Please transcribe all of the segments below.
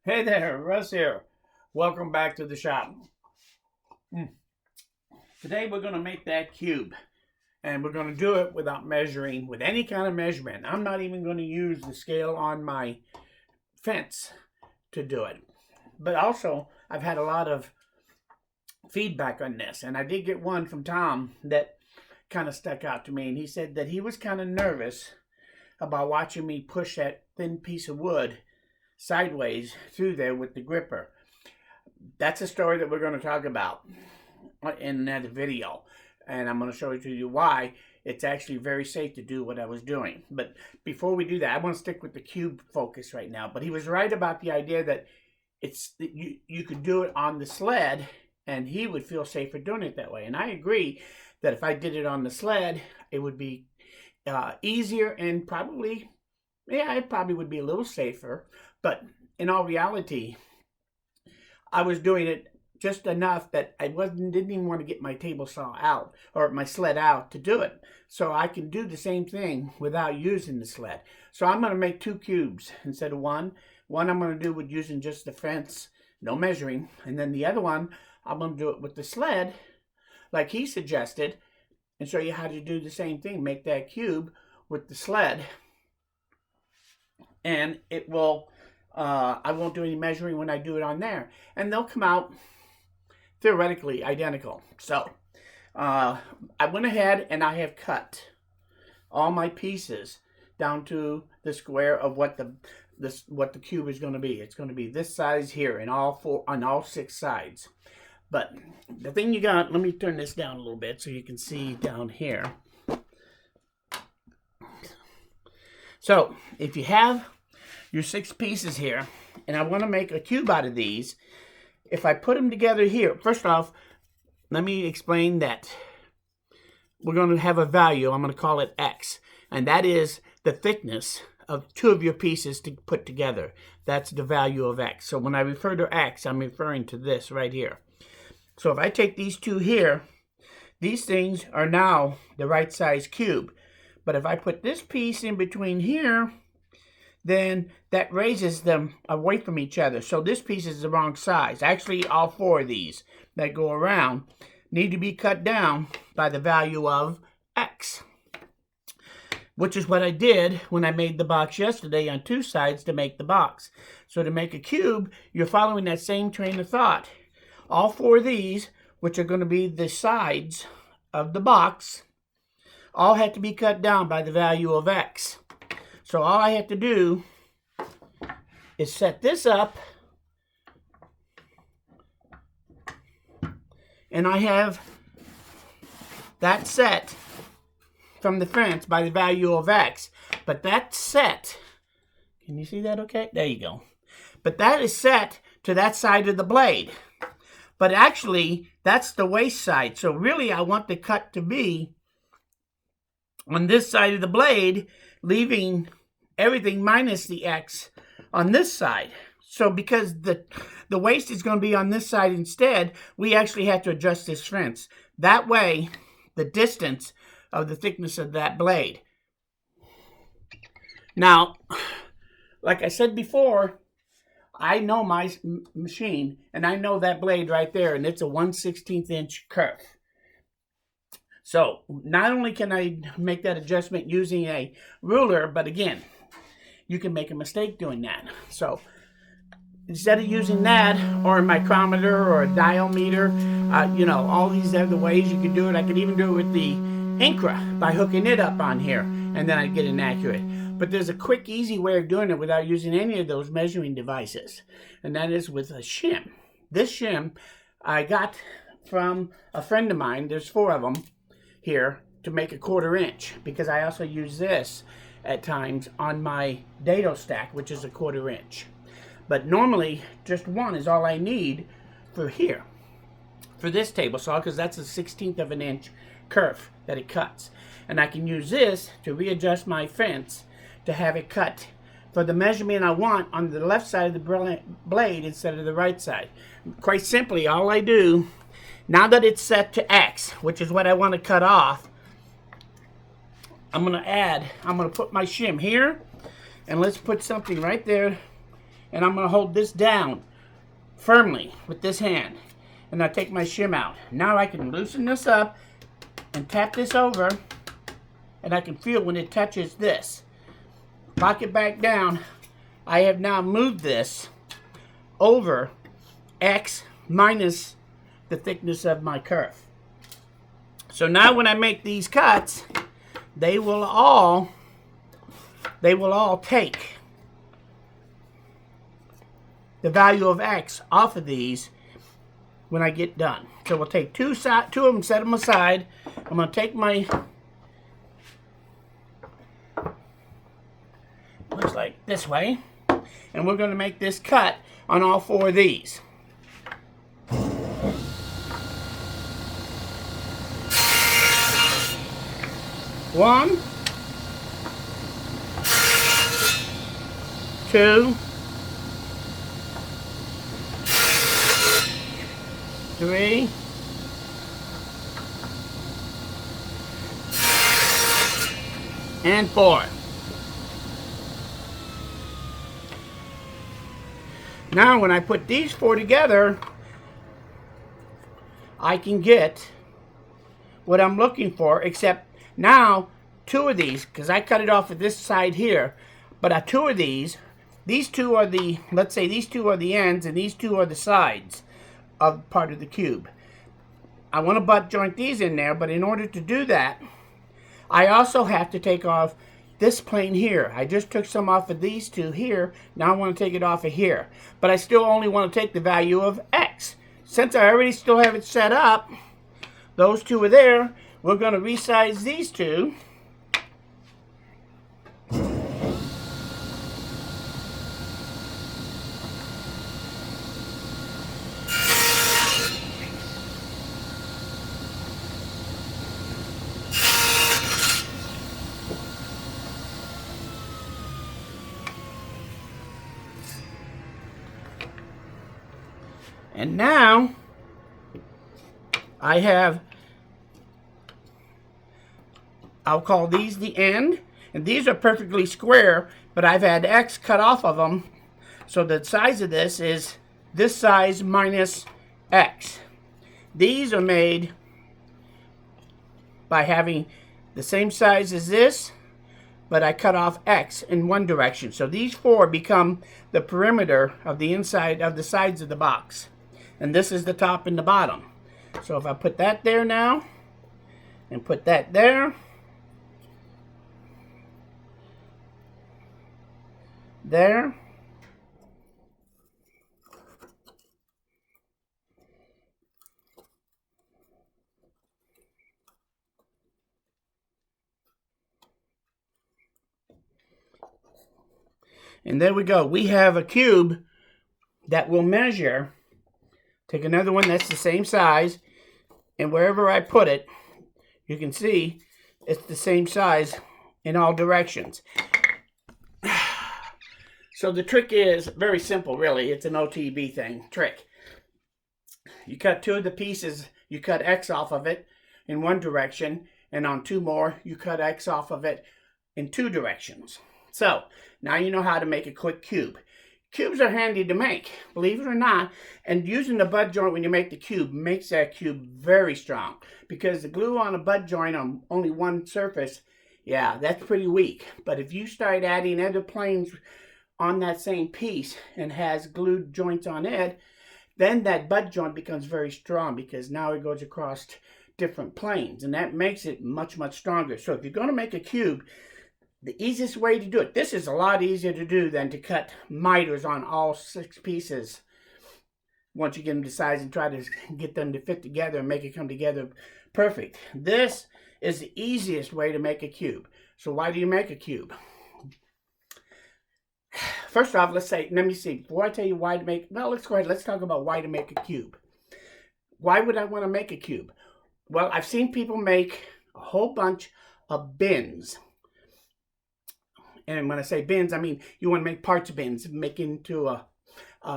Hey there, Russ here. Welcome back to the shop. Today we're going to make that cube. And we're going to do it without measuring, with any kind of measurement. I'm not even going to use the scale on my fence to do it. But also, I've had a lot of feedback on this. And I did get one from Tom that kind of stuck out to me. And he said that he was kind of nervous about watching me push that thin piece of wood sideways through there with the gripper. That's a story that we're going to talk about in another video, and I'm going to show you to you why it's actually very safe to do what I was doing. But before we do that, I want to stick with the cube focus right now. But he was right about the idea that you could do it on the sled and he would feel safer doing it that way. And I agree that if I did it on the sled, it would be easier and probably, yeah, it probably would be a little safer. But in all reality, I was doing it just enough that I didn't even want to get my table saw out or my sled out to do it. So I can do the same thing without using the sled. So I'm going to make two cubes instead of one. One I'm going to do with using just the fence, no measuring. And then the other one, I'm going to do it with the sled, like he suggested, and show you how to do the same thing. Make that cube with the sled. And it will, I won't do any measuring when I do it on there. And they'll come out theoretically identical. So I went ahead and I have cut all my pieces down to the square of what the cube is going to be. It's going to be this size here in on all 6 sides. But the thing you got, let me turn this down a little bit so you can see down here. So if you have your 6 pieces here, and I want to make a cube out of these, if I put them together here, first off, let me explain that we're going to have a value. I'm going to call it X, and that is the thickness of 2 of your pieces to put together. That's the value of X. So when I refer to X, I'm referring to this right here. So if I take these 2 here, these things are now the right size cube. But if I put this piece in between here, then that raises them away from each other. So this piece is the wrong size. Actually, all 4 of these that go around need to be cut down by the value of X, which is what I did when I made the box yesterday on 2 sides to make the box. So to make a cube, you're following that same train of thought. All 4 of these, which are going to be the sides of the box, all have to be cut down by the value of X. So all I have to do is set this up, and I have that set from the fence by the value of X. But that set, can you see that okay? There you go. But that is set to that side of the blade. But actually, that's the waist side. So really, I want the cut to be on this side of the blade, leaving everything minus the X on this side. So because the waist is going to be on this side instead, we actually have to adjust this fence. That way, the distance of the thickness of that blade. Now, like I said before, I know my machine, and I know that blade right there, and it's a 1/16 inch curve. So not only can I make that adjustment using a ruler, but again, you can make a mistake doing that. So instead of using that or a micrometer or a dial meter, all these other ways you can do it. I could even do it with the Incra by hooking it up on here, and then I'd get it accurate. But there's a quick, easy way of doing it without using any of those measuring devices, and that is with a shim. This shim I got from a friend of mine. There's 4 of them here to make a 1/4 inch, because I also use this at times on my dado stack, which is a 1/4 inch. But normally just 1 is all I need for here, for this table saw, because that's a 1/16 of an inch curve that it cuts. And I can use this to readjust my fence to have it cut for the measurement I want on the left side of the blade instead of the right side. Quite simply, all I do, now that it's set to X, which is what I want to cut off, I'm going to put my shim here, and let's put something right there and I'm going to hold this down firmly with this hand. And I take my shim out. Now I can loosen this up and tap this over, and I can feel when it touches this. Lock it back down. I have now moved this over X minus the thickness of my curve. So now when I make these cuts, they will all take the value of X off of these when I get done. So we'll take two of them, set them aside. I'm going to take my, looks like this way, and we're going to make this cut on all 4 of these. One, 2, 3, 4. Now when I put these 4 together, I can get what I'm looking for, except now 2 of these, because I cut it off at this side here, but 2 of these 2 are the, let's say these 2 are the ends and these 2 are the sides of part of the cube. I want to butt joint these in there, but in order to do that, I also have to take off this plane here. I just took some off of these 2 here. Now I want to take it off of here. But I still only want to take the value of X. Since I already still have it set up, those 2 are there. We're going to resize these 2. And now I have, I'll call these the end, and these are perfectly square, but I've had X cut off of them, so the size of this is this size minus X. These are made by having the same size as this, but I cut off X in one direction. So these 4 become the perimeter of the inside of the sides of the box. And this is the top and the bottom. So if I put that there now, and put that there, there, and there we go. We have a cube that will measure. Take another one that's the same size, and wherever I put it, you can see it's the same size in all directions. So the trick is very simple, really. It's an OTB trick. You cut 2 of the pieces, you cut X off of it in one direction, and on 2 more, you cut X off of it in 2 directions. So now you know how to make a quick cube. Cubes are handy to make, believe it or not, and using the butt joint when you make the cube makes that cube very strong, because the glue on a butt joint on only one surface, yeah, that's pretty weak. But if you start adding other planes on that same piece and has glued joints on it, then that butt joint becomes very strong, because now it goes across different planes, and that makes it much, much stronger. So if you're going to make a cube, the easiest way to do it, this is a lot easier to do than to cut miters on all 6 pieces once you get them to size and try to get them to fit together and make it come together perfect. This is the easiest way to make a cube. So why do you make a cube? First off, let me see, before I tell you why to make, well, let's go ahead, let's talk about why to make a cube. Why would I want to make a cube? Well, I've seen people make a whole bunch of bins. And when I say bins, I mean you want to make parts bins, make into a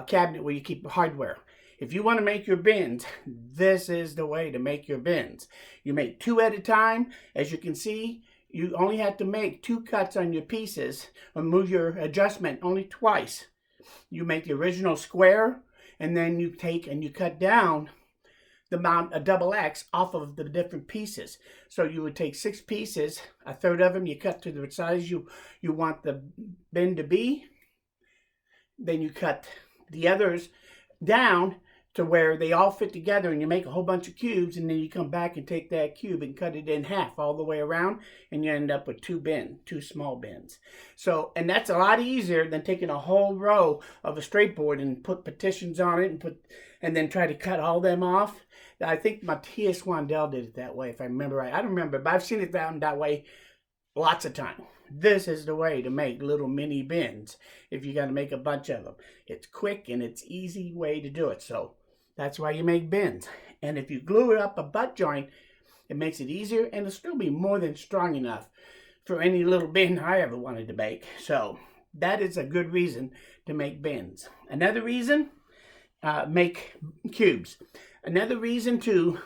cabinet where you keep hardware. If you want to make your bins, this is the way to make your bins. You make 2 at a time. As you can see, you only have to make 2 cuts on your pieces and move your adjustment only twice. you make the original square, and then you take and you cut down the amount, a double X, off of the different pieces. So you would take 6 pieces, a third of them you cut to the size you want the bin to be. Then you cut the others down to where they all fit together, and you make a whole bunch of cubes, and then you come back and take that cube and cut it in half all the way around, and you end up with 2 small bins. So, and that's a lot easier than taking a whole row of a straight board and put partitions on it and then try to cut all them off. I think Matthias Wandel did it that way, if I remember right. I don't remember, but I've seen it done that way lots of times. This is the way to make little mini bins if you got to make a bunch of them. It's quick and it's easy way to do it. So that's why you make bins. And if you glue it up a butt joint, it makes it easier, and it'll still be more than strong enough for any little bin I ever wanted to make. So that is a good reason to make bins. Another reason, make cubes. Another reason too,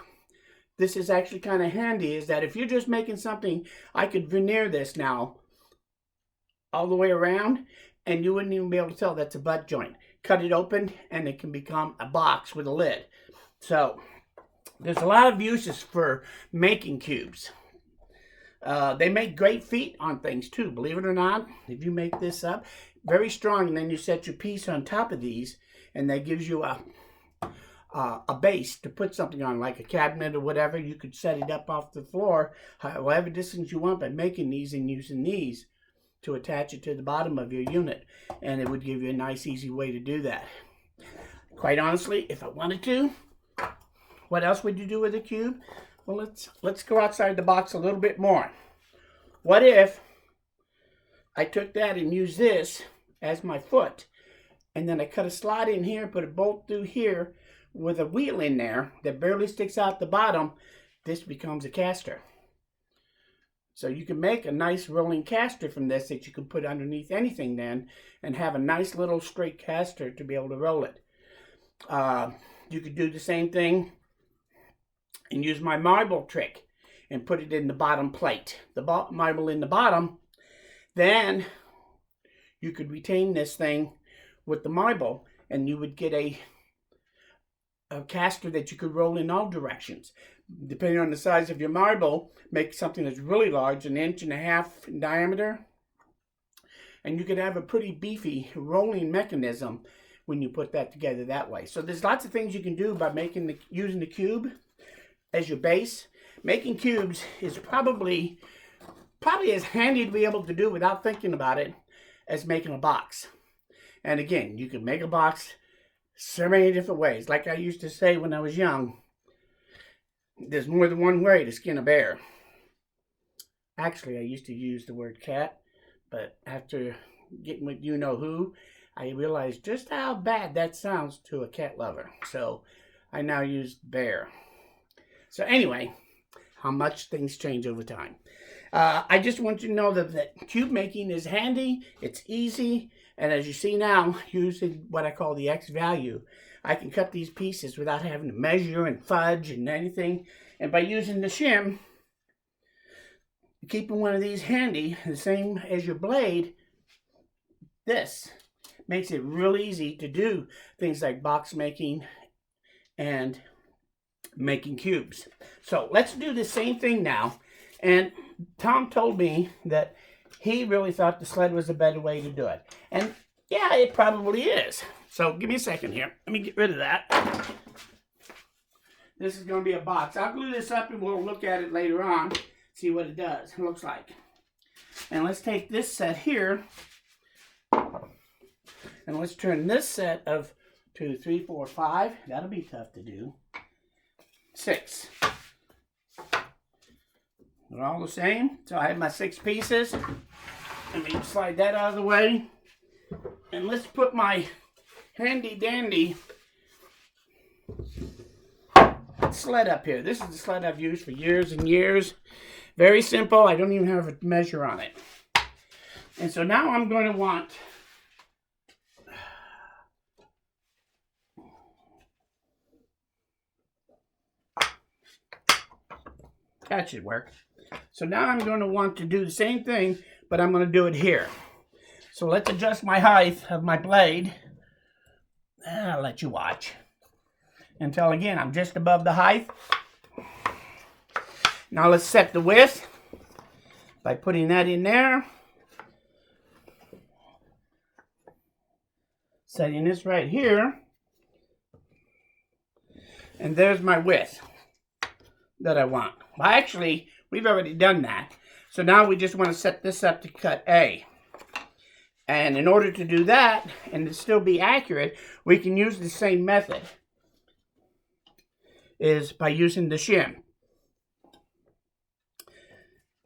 this is actually kind of handy, is that if you're just making something, I could veneer this now all the way around, and you wouldn't even be able to tell that's a butt joint. Cut it open, and it can become a box with a lid. So there's a lot of uses for making cubes. They make great feet on things too, believe it or not. If you make this up, very strong, and then you set your piece on top of these, and that gives you a base to put something on, like a cabinet or whatever. You could set it up off the floor, however distance you want, by making these and using these to attach it to the bottom of your unit, and it would give you a nice easy way to do that. Quite honestly, if I wanted to, what else would you do with a cube? Well, let's go outside the box a little bit more. What if I took that and used this as my foot, and then I cut a slot in here, put a bolt through here with a wheel in there that barely sticks out the bottom? This becomes a caster. So you can make a nice rolling caster from this that you can put underneath anything then, and have a nice little straight caster to be able to roll it. You could do the same thing and use my marble trick and put it in the bottom plate, the marble in the bottom. Then you could retain this thing with the marble, and you would get a caster that you could roll in all directions. Depending on the size of your marble, make something that's really large, 1.5 inches in diameter, and you could have a pretty beefy rolling mechanism when you put that together that way. So there's lots of things you can do by using the cube as your base. Making cubes is probably as handy to be able to do without thinking about it as making a box. And again, you can make a box so many different ways. Like I used to say when I was young, there's more than one way to skin a bear. Actually, I used to use the word cat, but after getting with you-know-who, I realized just how bad that sounds to a cat lover. So I now use bear. So anyway, how much things change over time. I just want you to know that cube making is handy, it's easy, and as you see now, using what I call the X value, I can cut these pieces without having to measure and fudge and anything. And by using the shim, keeping one of these handy, the same as your blade, this makes it real easy to do things like box making and making cubes. So let's do the same thing now. And Tom told me that he really thought the sled was a better way to do it. And yeah, it probably is. So give me a second here. Let me get rid of that. This is going to be a box. I'll glue this up and we'll look at it later on, see what it does, looks like. And let's take this set here, and let's turn this set of 2, 3, 4, 5. That'll be tough to do. 6. They're all the same. So I have my 6 pieces. Let me slide that out of the way. And let's put my handy dandy sled up here. This is the sled I've used for years and years. Very simple. I don't even have a measure on it. And so now I'm going to want that should work. So now I'm going to want to do the same thing, but I'm going to do it here. So let's adjust my height of my blade. I'll let you watch until, again, I'm just above the height. Now let's set the width by putting that in there. Setting this right here. And there's my width that I want. Well, actually, we've already done that. So now we just want to set this up to cut A. And in order to do that, and to still be accurate, we can use the same method. Is by using the shim.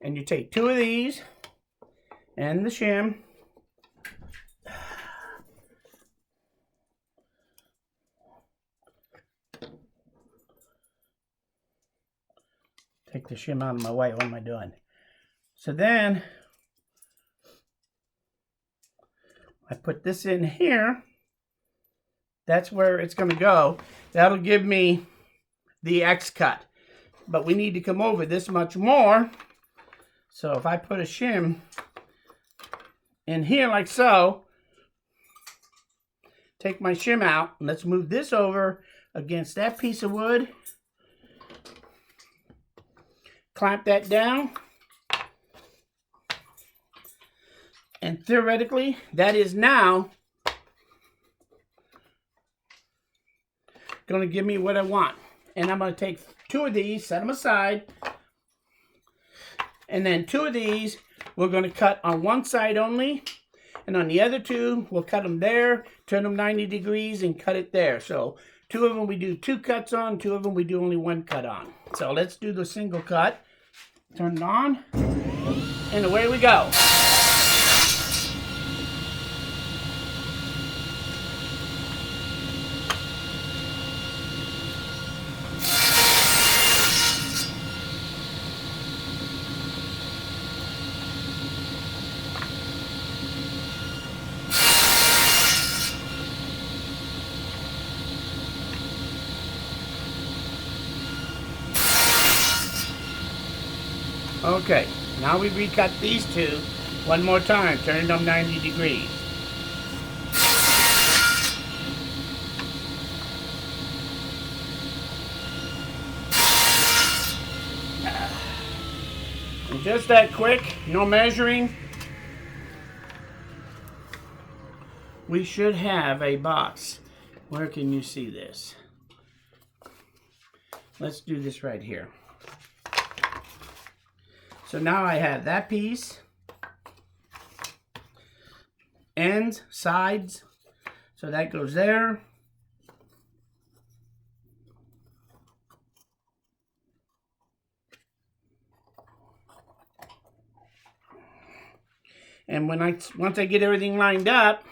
And you take 2 of these and the shim. Take the shim out of my way. What am I doing? So then I put this in here. That's where it's going to go. That'll give me the X cut. But we need to come over this much more. So if I put a shim in here like so, take my shim out, and let's move this over against that piece of wood. Clamp that down. And theoretically, that is now going to give me what I want. And I'm going to take 2 of these, set them aside. And then 2 of these, we're going to cut on one side only. And on the other 2, we'll cut them there, turn them 90 degrees, and cut it there. So 2 of them we do 2 cuts on, 2 of them we do only 1 cut on. So let's do the single cut. Turn it on, and away we go. Okay, now we recut these 2 one more time, turning them 90 degrees. And just that quick, no measuring, we should have a box. Where can you see this? Let's do this right here. So now I have that piece, ends, sides, so that goes there. And once I get everything lined up,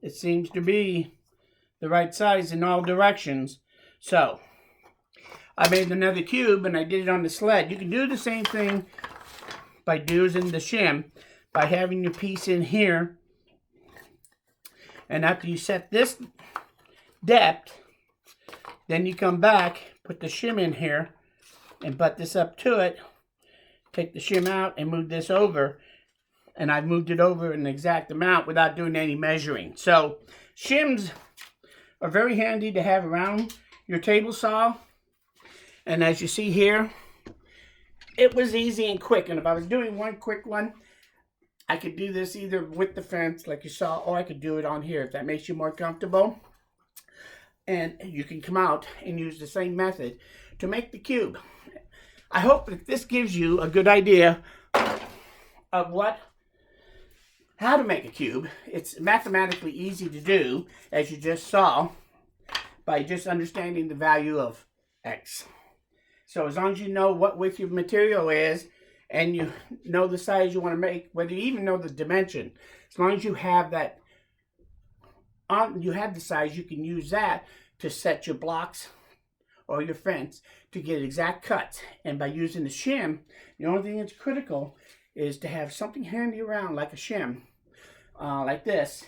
it seems to be the right size in all directions. So I made another cube and I did it on the sled. You can do the same thing by using the shim, by having your piece in here. And after you set this depth, then you come back, put the shim in here, and butt this up to it. Take the shim out and move this over. And I've moved it over an exact amount without doing any measuring. So shims are very handy to have around your table saw. And as you see here, it was easy and quick. And if I was doing one quick one, I could do this either with the fence like you saw, or I could do it on here if that makes you more comfortable. And you can come out and use the same method to make the cube. I hope that this gives you a good idea of how to make a cube. It's mathematically easy to do, as you just saw, by just understanding the value of X. So as long as you know what width your material is, and you know the size you want to make, whether you even know the dimension, as long as you have that, you have the size, you can use that to set your blocks or your fence to get exact cuts. And by using the shim, the only thing that's critical is to have something handy around like a shim, like this,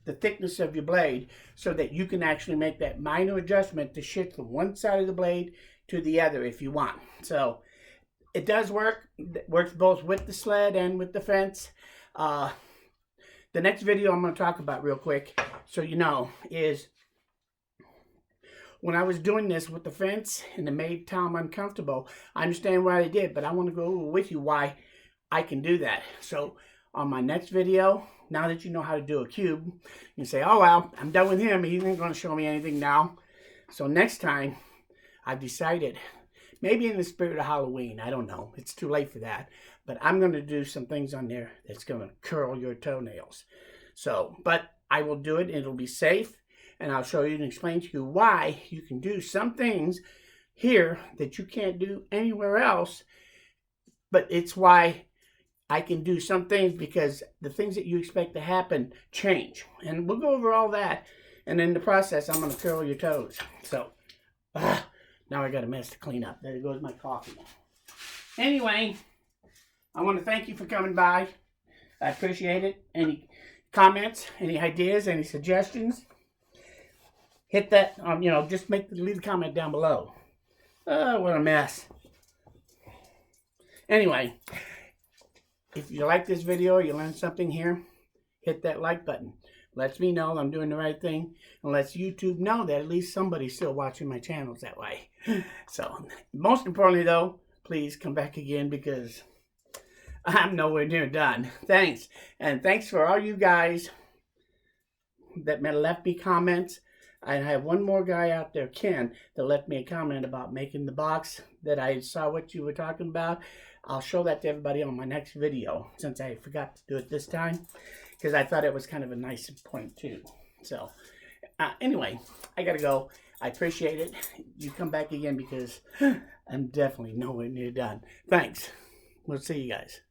the thickness of your blade, so that you can actually make that minor adjustment to shift from one side of the blade to the other if you want. So it does work. It works both with the sled and with the fence. the next video I'm going to talk about real quick, so you know, is when I was doing this with the fence and it made Tom uncomfortable. I understand why they did, but I want to go over with you why I can do that. So on my next video, now that you know how to do a cube, you say, oh well, I'm done with him. He isn't going to show me anything now. So next time, I've decided, maybe in the spirit of Halloween, I don't know. It's too late for that. But I'm going to do some things on there that's going to curl your toenails. So, but I will do it. It'll be safe. And I'll show you and explain to you why you can do some things here that you can't do anywhere else. But it's why I can do some things, because the things that you expect to happen change. And we'll go over all that. And in the process, I'm going to curl your toes. So, now I got a mess to clean up. There goes my coffee. Anyway, I want to thank you for coming by. I appreciate it. Any comments, any ideas, any suggestions? Hit that, just leave a comment down below. Oh, what a mess. Anyway, if you like this video or you learned something here, hit that like button. Lets me know I'm doing the right thing, and lets YouTube know that at least somebody's still watching my channels that way. So, most importantly though, please come back again, because I'm nowhere near done. Thanks. And thanks for all you guys that left me comments. I have one more guy out there, Ken, that left me a comment about making the box that I saw what you were talking about. I'll show that to everybody on my next video, since I forgot to do it this time, because I thought it was kind of a nice point too. So, anyway, I gotta go. I appreciate it. You come back again, because I'm definitely nowhere near done. Thanks. We'll see you guys.